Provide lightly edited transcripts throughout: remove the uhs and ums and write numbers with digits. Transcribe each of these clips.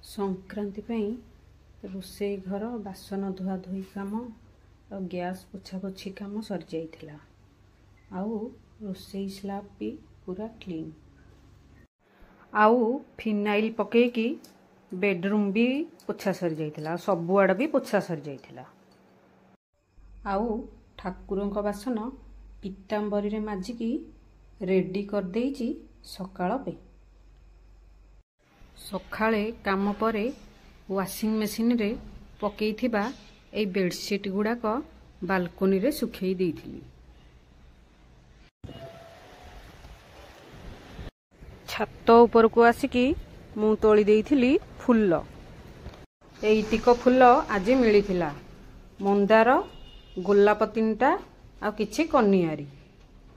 संक्रांति रोषेई घर बासन धुआ धुई काम और गैस पोछा पोछी काम सरी जाइथिला। आउ रोषेई स्लैब भी पूरा क्लीन। आउ फिनाइल पकेकी बेडरूम भी पोछा सरी जाइथिला। सबुआड़ भी पोछा सरी जाइथिला। आउ ठाकुरंक बासन पीतांबरी रे माजिकी रेडी कर देइची सकाळ पे। सकाळे काम परे वाशिंग मशीन रे पकेइथिबा ए बेडशीट गुड़ाक बालकोनी रे सुखेई देइथिली। छात ऊपर को आसिकी मु तोली देइथिली फुल्ल। एइतिक फुल्ल आज मिलिथिला। मंदार, गोलाप 3टा आ किछि कनियारी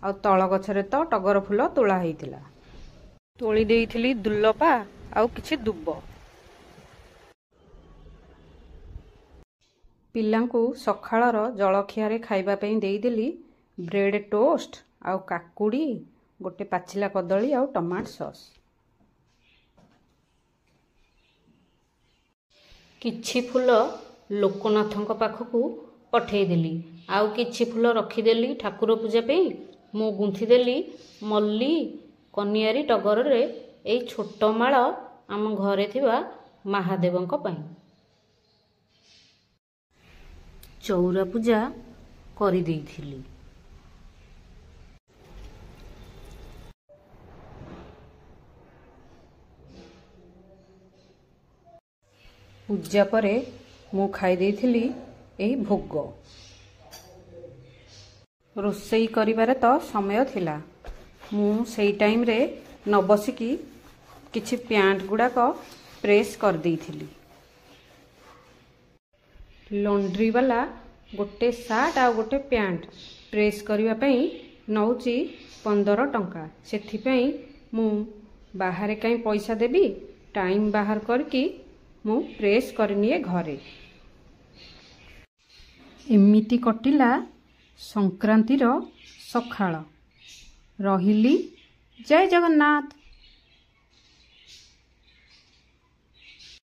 आ तळ गछरे तो टगर फुल तोला हेइथिला। तोली देइथिली दुल्लपा आउ किछि दुब्ब। पिलांकु सखाळर जलखियारे खाइबा पई देइदेली ब्रेड टोस्ट आउ काकुड़ी, गोटे पाचिला कदली आउ टमाट सॉस। किछि फुल लोकनाथंक पाखकु पठेइदेली। आउ किछि फुल रखिदेली ठाकुर पूजा पई। मु गुंथिदेली मल्ली, कनियारी, टगर रे ए छोट माळ आम घरे थिबा महादेवंक पई। चौरा पूजा करि देइथिली। पूजा परे मु खाई देइथिली एई भोग। रोषेई करिबारे तो समय थिला। मु सेई टाइम रे न बसिकी किछि पैंट गुड़ाक प्रेस कर देइथिली। लॉन्ड्री वाला गोटे सार्ट आ गोटे पैंट प्रेस करिबा पई नौची 15 टंका। सेथि पई मु बाहर कहीं पैसा देबी, टाइम बाहर करके मु प्रेस करनिए घरे। एमिति कटिला संक्रांतिर सखाळ। रहिली। जय जगन्नाथ।